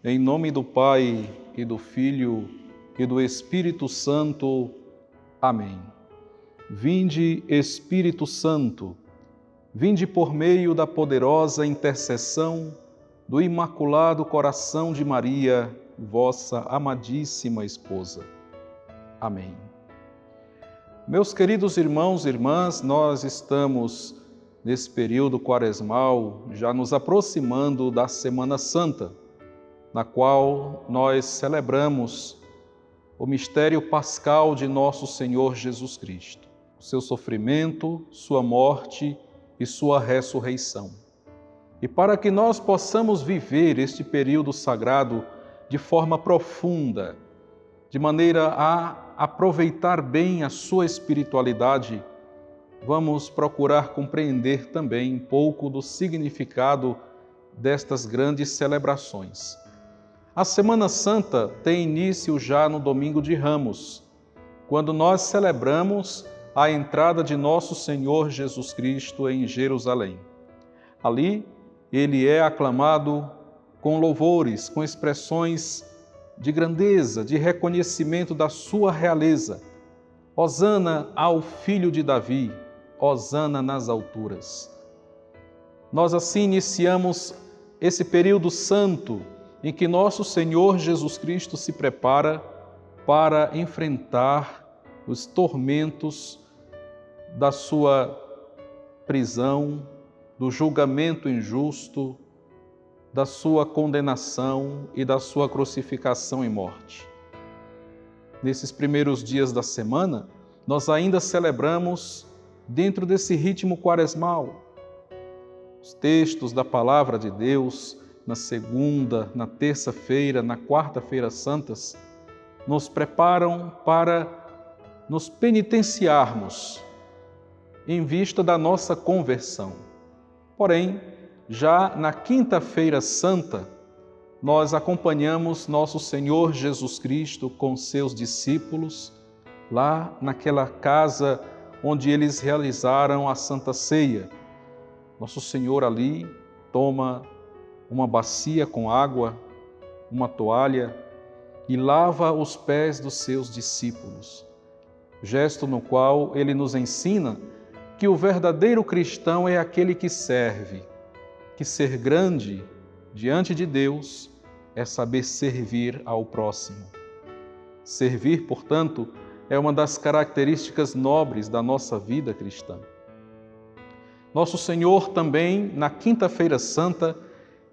Em nome do Pai, e do Filho, e do Espírito Santo. Amém. Vinde, Espírito Santo, vinde por meio da poderosa intercessão do Imaculado Coração de Maria, vossa amadíssima esposa. Amém. Meus queridos irmãos e irmãs, nós estamos nesse período quaresmal, já nos aproximando da Semana Santa, na qual nós celebramos o mistério pascal de nosso Senhor Jesus Cristo, o seu sofrimento, sua morte e sua ressurreição. E para que nós possamos viver este período sagrado de forma profunda, de maneira a aproveitar bem a sua espiritualidade, vamos procurar compreender também um pouco do significado destas grandes celebrações. A Semana Santa tem início já no Domingo de Ramos, quando nós celebramos a entrada de nosso Senhor Jesus Cristo em Jerusalém. Ali, ele é aclamado com louvores, com expressões de grandeza, de reconhecimento da sua realeza. Hosana ao Filho de Davi, hosana nas alturas. Nós assim iniciamos esse período santo em que nosso Senhor Jesus Cristo se prepara para enfrentar os tormentos da sua prisão, do julgamento injusto, da sua condenação e da sua crucificação e morte. Nesses primeiros dias da semana, nós ainda celebramos, dentro desse ritmo quaresmal, os textos da Palavra de Deus, na segunda, na terça-feira, na quarta-feira santas, nos preparam para nos penitenciarmos em vista da nossa conversão. Porém, já na quinta-feira santa, nós acompanhamos nosso Senhor Jesus Cristo com seus discípulos, lá naquela casa onde eles realizaram a Santa Ceia. Nosso Senhor ali toma uma bacia com água, uma toalha e lava os pés dos seus discípulos. Gesto no qual ele nos ensina que o verdadeiro cristão é aquele que serve, que ser grande diante de Deus é saber servir ao próximo. Servir, portanto, é uma das características nobres da nossa vida cristã. Nosso Senhor também, na quinta-feira santa,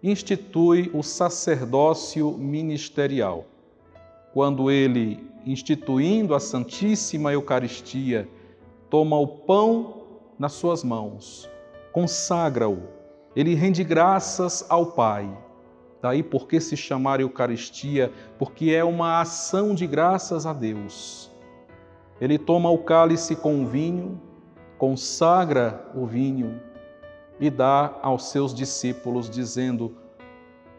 institui o sacerdócio ministerial, quando ele, instituindo a Santíssima Eucaristia, toma o pão nas suas mãos, consagra-o, ele rende graças ao Pai. Daí por que se chamar Eucaristia? Porque é uma ação de graças a Deus. Ele toma o cálice com o vinho, consagra o vinho e dá aos seus discípulos, dizendo: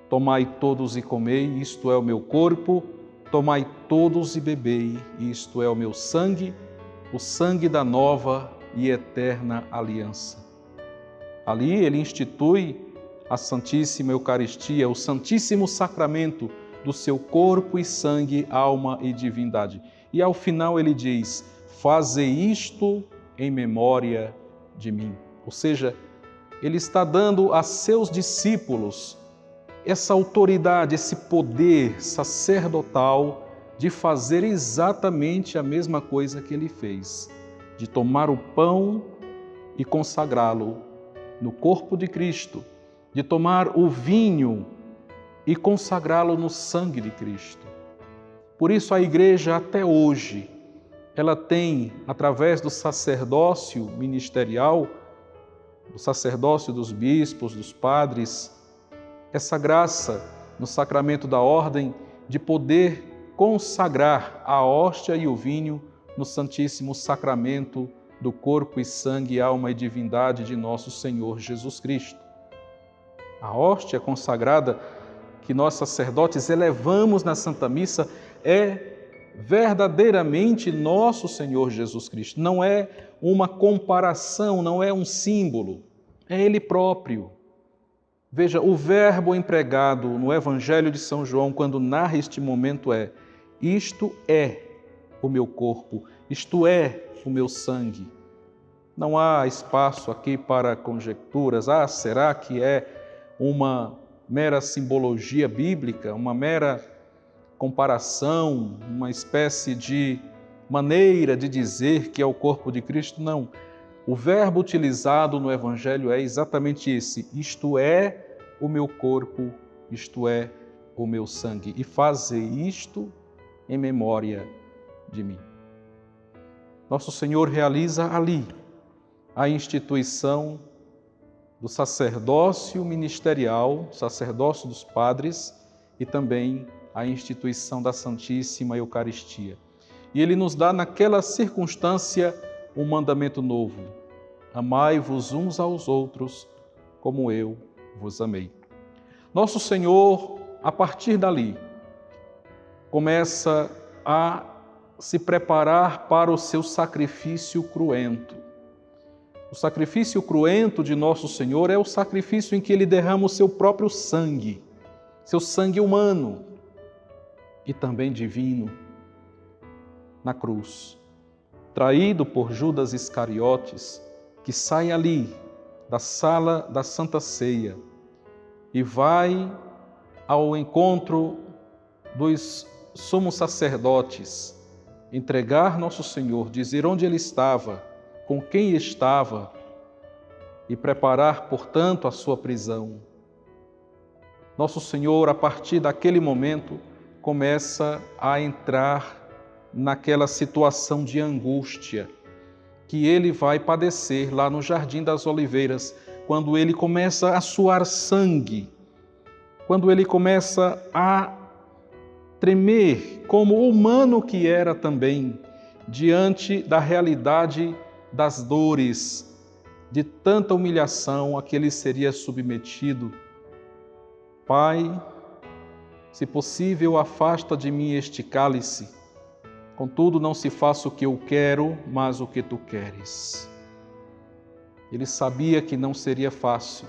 tomai todos e comei, isto é o meu corpo, tomai todos e bebei, isto é o meu sangue, o sangue da nova e eterna aliança. Ali ele institui a Santíssima Eucaristia, o Santíssimo Sacramento do seu corpo e sangue, alma e divindade. E ao final ele diz: fazei isto em memória de mim. Ou seja, ele está dando a seus discípulos essa autoridade, esse poder sacerdotal de fazer exatamente a mesma coisa que ele fez, de tomar o pão e consagrá-lo no corpo de Cristo, de tomar o vinho e consagrá-lo no sangue de Cristo. Por isso a Igreja até hoje, ela tem, através do sacerdócio ministerial, do sacerdócio dos bispos, dos padres, essa graça no sacramento da ordem de poder consagrar a hóstia e o vinho no Santíssimo Sacramento do corpo e sangue, alma e divindade de nosso Senhor Jesus Cristo. A hóstia consagrada que nós sacerdotes elevamos na Santa Missa é verdadeiramente nosso Senhor Jesus Cristo. Não é uma comparação, não é um símbolo, é Ele próprio. Veja, o verbo empregado no Evangelho de São João, quando narra este momento, é: isto é o meu corpo, isto é o meu sangue. Não há espaço aqui para conjecturas. Será que é uma mera simbologia bíblica, uma mera comparação, uma espécie de maneira de dizer que é o corpo de Cristo? Não. O verbo utilizado no Evangelho é exatamente esse: isto é o meu corpo, isto é o meu sangue. E fazer isto em memória de mim. Nosso Senhor realiza ali a instituição do sacerdócio ministerial, sacerdócio dos padres, e também a instituição da Santíssima Eucaristia. E Ele nos dá naquela circunstância um mandamento novo: amai-vos uns aos outros como eu vos amei. Nosso Senhor, a partir dali, começa a se preparar para o seu sacrifício cruento. O sacrifício cruento de Nosso Senhor é o sacrifício em que Ele derrama o seu próprio sangue, seu sangue humano e também divino, na cruz. Traído por Judas Iscariotes, que sai ali da sala da Santa Ceia e vai ao encontro dos sumos sacerdotes, entregar Nosso Senhor, dizer onde Ele estava, com quem estava e preparar, portanto, a sua prisão. Nosso Senhor, a partir daquele momento, começa a entrar naquela situação de angústia que Ele vai padecer lá no Jardim das Oliveiras, quando Ele começa a suar sangue, quando Ele começa a tremer, como humano que era também, diante da realidade das dores, de tanta humilhação a que Ele seria submetido. Pai, se possível, afasta de mim este cálice. Contudo, não se faça o que eu quero, mas o que tu queres. Ele sabia que não seria fácil,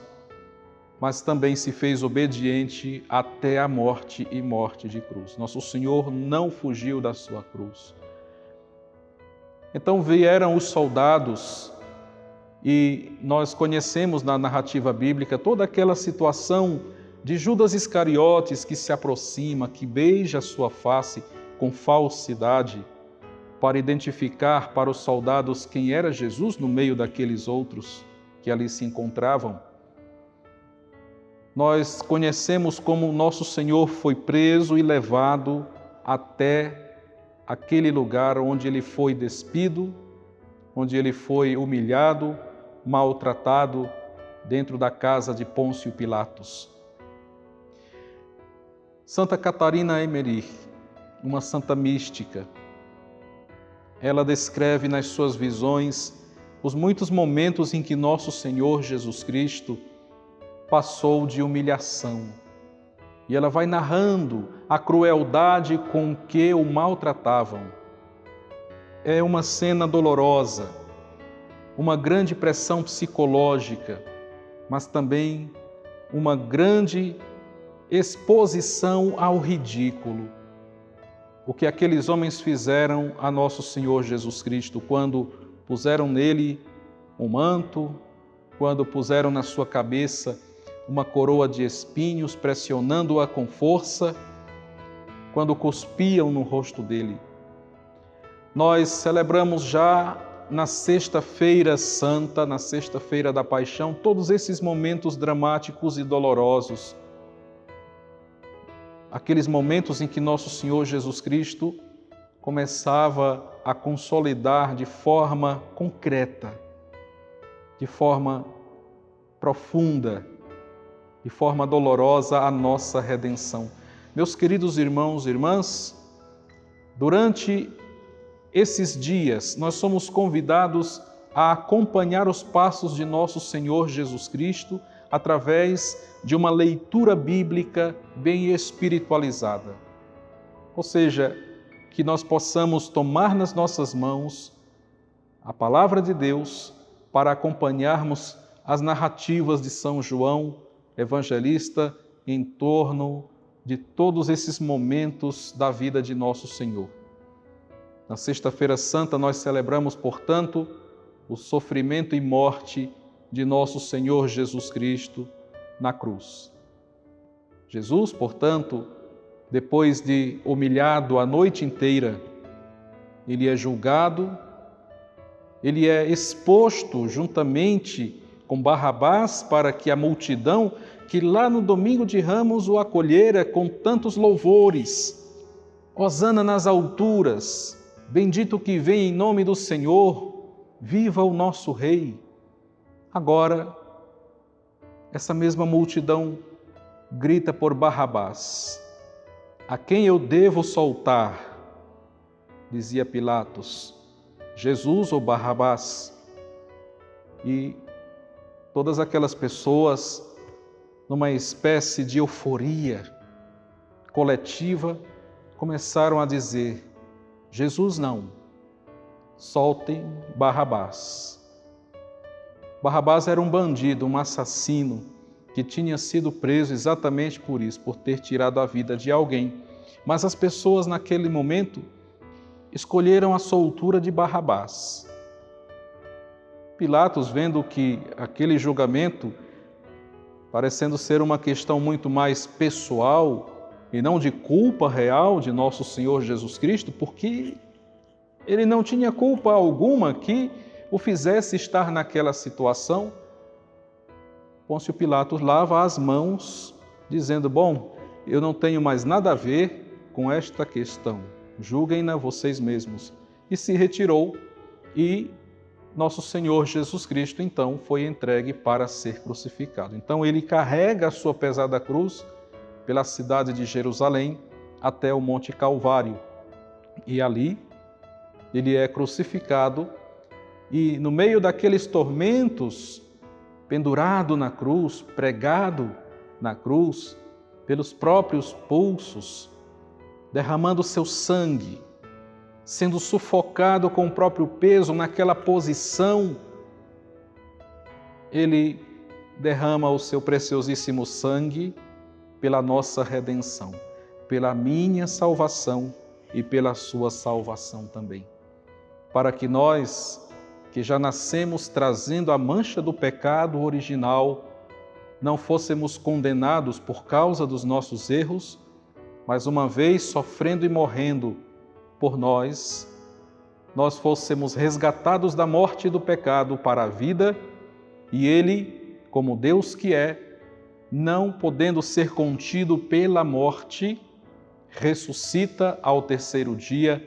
mas também se fez obediente até a morte e morte de cruz. Nosso Senhor não fugiu da sua cruz. Então vieram os soldados e nós conhecemos na narrativa bíblica toda aquela situação de Judas Iscariotes que se aproxima, que beija a sua face com falsidade para identificar para os soldados quem era Jesus no meio daqueles outros que ali se encontravam. Nós conhecemos como nosso Senhor foi preso e levado até aquele lugar onde Ele foi despido, onde Ele foi humilhado, maltratado, dentro da casa de Pôncio Pilatos. Santa Catarina Emmerich, uma santa mística, ela descreve nas suas visões os muitos momentos em que nosso Senhor Jesus Cristo passou de humilhação. E ela vai narrando a crueldade com que o maltratavam. É uma cena dolorosa, uma grande pressão psicológica, mas também uma grande exposição ao ridículo. O que aqueles homens fizeram a nosso Senhor Jesus Cristo quando puseram nele um manto, quando puseram na sua cabeça uma coroa de espinhos, pressionando-a com força, quando cuspiam no rosto dele. Nós celebramos já na Sexta-feira Santa, na Sexta-feira da Paixão, todos esses momentos dramáticos e dolorosos. Aqueles momentos em que nosso Senhor Jesus Cristo começava a consolidar de forma concreta, de forma profunda, de forma dolorosa a nossa redenção. Meus queridos irmãos e irmãs, durante esses dias nós somos convidados a acompanhar os passos de nosso Senhor Jesus Cristo através de uma leitura bíblica bem espiritualizada. Ou seja, que nós possamos tomar nas nossas mãos a Palavra de Deus para acompanharmos as narrativas de São João evangelista em torno de todos esses momentos da vida de nosso Senhor. Na Sexta-feira Santa nós celebramos, portanto, o sofrimento e morte de nosso Senhor Jesus Cristo na cruz. Jesus, portanto, depois de humilhado a noite inteira, ele é julgado, ele é exposto juntamente com Barrabás para que a multidão que lá no domingo de Ramos o acolhera com tantos louvores, hosana nas alturas, bendito que vem em nome do Senhor, viva o nosso Rei. Agora, essa mesma multidão grita por Barrabás. A quem eu devo soltar? Dizia Pilatos, Jesus ou Barrabás? E todas aquelas pessoas, numa espécie de euforia coletiva, começaram a dizer, Jesus não, soltem Barrabás. Barrabás era um bandido, um assassino, que tinha sido preso exatamente por isso, por ter tirado a vida de alguém. Mas as pessoas naquele momento escolheram a soltura de Barrabás. Pilatos, vendo que aquele julgamento, parecendo ser uma questão muito mais pessoal e não de culpa real de nosso Senhor Jesus Cristo, porque ele não tinha culpa alguma que o fizesse estar naquela situação, Pôncio Pilatos lava as mãos, dizendo, bom, eu não tenho mais nada a ver com esta questão, julguem-na vocês mesmos. E se retirou e nosso Senhor Jesus Cristo, então, foi entregue para ser crucificado. Então, ele carrega a sua pesada cruz pela cidade de Jerusalém até o Monte Calvário. E ali, ele é crucificado e no meio daqueles tormentos, pendurado na cruz, pregado na cruz, pelos próprios pulsos, derramando seu sangue, sendo sufocado com o próprio peso naquela posição, ele derrama o seu preciosíssimo sangue pela nossa redenção, pela minha salvação e pela sua salvação também. Para que nós, que já nascemos trazendo a mancha do pecado original, não fôssemos condenados por causa dos nossos erros, mas uma vez sofrendo e morrendo por nós fôssemos resgatados da morte e do pecado para a vida, e Ele, como Deus que é, não podendo ser contido pela morte, ressuscita ao terceiro dia,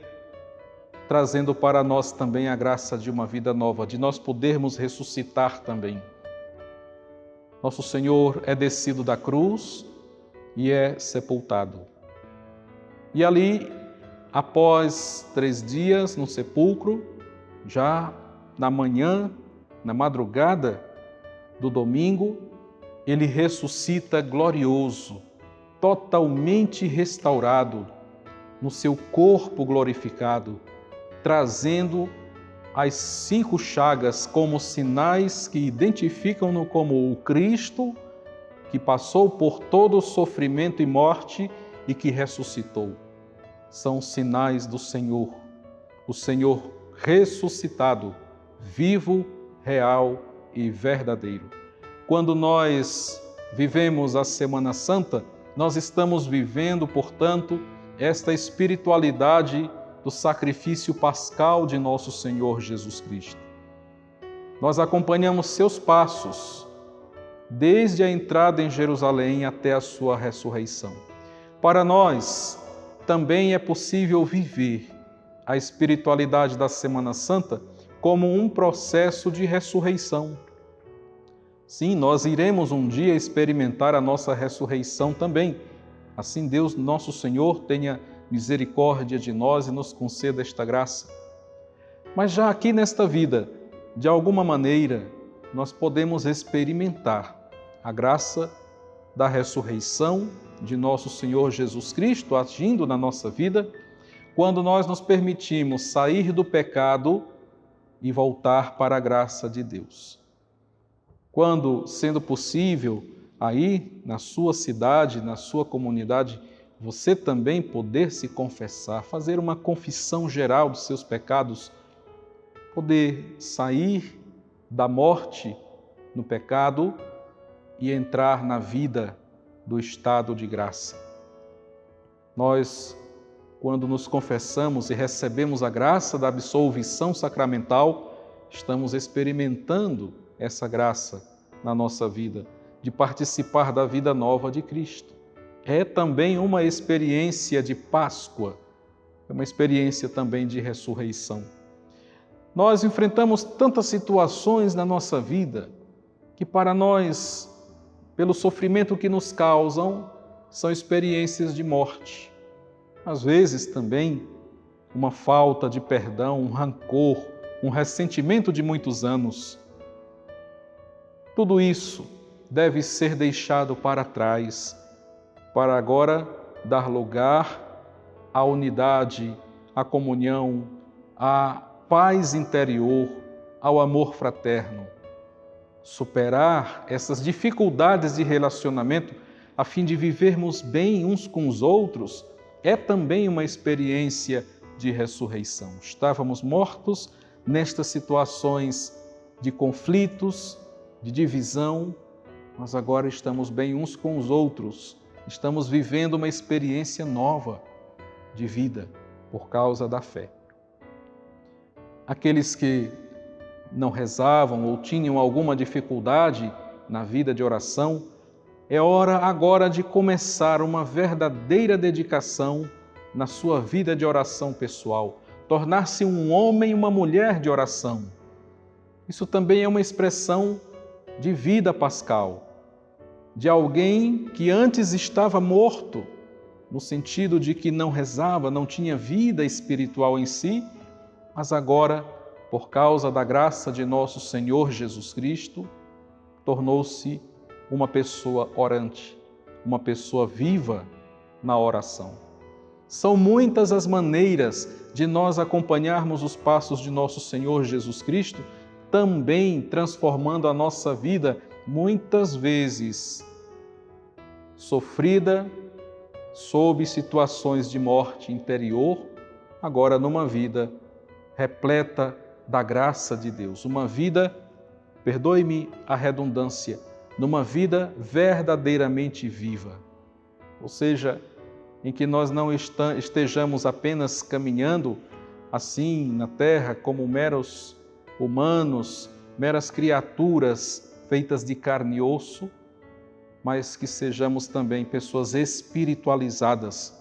trazendo para nós também a graça de uma vida nova, de nós podermos ressuscitar também. Nosso Senhor é descido da cruz e é sepultado. E ali, após 3 dias no sepulcro, já na manhã, na madrugada do domingo, ele ressuscita glorioso, totalmente restaurado, no seu corpo glorificado, trazendo as 5 chagas como sinais que identificam-no como o Cristo que passou por todo o sofrimento e morte e que ressuscitou. São sinais do Senhor, o Senhor ressuscitado, vivo, real e verdadeiro. Quando nós vivemos a Semana Santa, nós estamos vivendo, portanto, esta espiritualidade do sacrifício pascal de nosso Senhor Jesus Cristo. Nós acompanhamos seus passos, desde a entrada em Jerusalém até a sua ressurreição. Para nós, também é possível viver a espiritualidade da Semana Santa como um processo de ressurreição. Sim, nós iremos um dia experimentar a nossa ressurreição também. Assim Deus, nosso Senhor, tenha misericórdia de nós e nos conceda esta graça. Mas já aqui nesta vida, de alguma maneira, nós podemos experimentar a graça da ressurreição de nosso Senhor Jesus Cristo agindo na nossa vida, quando nós nos permitimos sair do pecado e voltar para a graça de Deus. Quando, sendo possível, aí na sua cidade, na sua comunidade, você também poder se confessar, fazer uma confissão geral dos seus pecados, poder sair da morte no pecado e entrar na vida do estado de graça. Nós, quando nos confessamos e recebemos a graça da absolvição sacramental, estamos experimentando essa graça na nossa vida, de participar da vida nova de Cristo. É também uma experiência de Páscoa, é uma experiência também de ressurreição. Nós enfrentamos tantas situações na nossa vida que para nós, pelo sofrimento que nos causam, são experiências de morte. Às vezes também uma falta de perdão, um rancor, um ressentimento de muitos anos. Tudo isso deve ser deixado para trás, para agora dar lugar à unidade, à comunhão, à paz interior, ao amor fraterno. Superar essas dificuldades de relacionamento a fim de vivermos bem uns com os outros é também uma experiência de ressurreição. Estávamos mortos nestas situações de conflitos, de divisão, mas agora estamos bem uns com os outros. Estamos vivendo uma experiência nova de vida por causa da fé. Aqueles que não rezavam ou tinham alguma dificuldade na vida de oração, é hora agora de começar uma verdadeira dedicação na sua vida de oração pessoal, tornar-se um homem e uma mulher de oração. Isso também é uma expressão de vida pascal, de alguém que antes estava morto, no sentido de que não rezava, não tinha vida espiritual em si, mas agora, por causa da graça de nosso Senhor Jesus Cristo, tornou-se uma pessoa orante, uma pessoa viva na oração. São muitas as maneiras de nós acompanharmos os passos de nosso Senhor Jesus Cristo, também transformando a nossa vida, muitas vezes sofrida, sob situações de morte interior, agora numa vida repleta da graça de Deus, uma vida, perdoe-me a redundância, numa vida verdadeiramente viva, ou seja, em que nós não estejamos apenas caminhando assim na terra como meros humanos, meras criaturas feitas de carne e osso, mas que sejamos também pessoas espiritualizadas,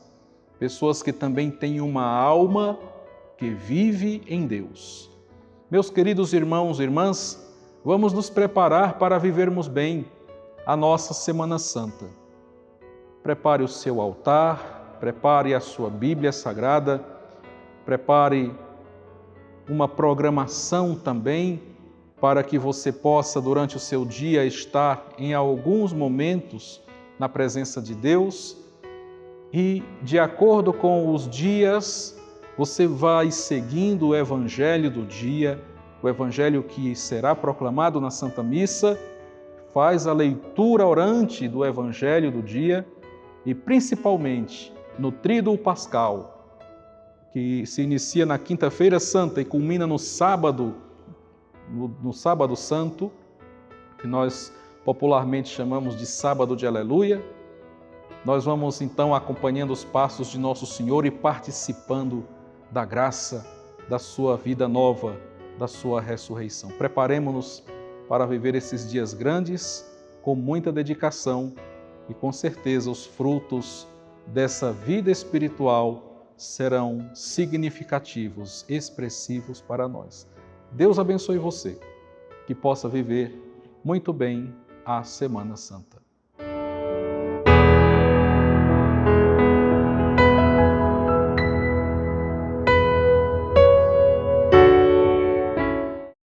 pessoas que também têm uma alma que vive em Deus. Meus queridos irmãos e irmãs, vamos nos preparar para vivermos bem a nossa Semana Santa. Prepare o seu altar, prepare a sua Bíblia Sagrada, prepare uma programação também para que você possa, durante o seu dia, estar em alguns momentos na presença de Deus e, de acordo com os dias, você vai seguindo o Evangelho do dia, o Evangelho que será proclamado na Santa Missa, faz a leitura orante do Evangelho do dia e, principalmente, no Tríduo Pascal, que se inicia na Quinta-feira Santa e culmina no Sábado Santo, que nós popularmente chamamos de Sábado de Aleluia. Nós vamos então acompanhando os passos de Nosso Senhor e participando da graça da sua vida nova, da sua ressurreição. Preparemo-nos para viver esses dias grandes com muita dedicação e com certeza os frutos dessa vida espiritual serão significativos, expressivos para nós. Deus abençoe você, que possa viver muito bem a Semana Santa.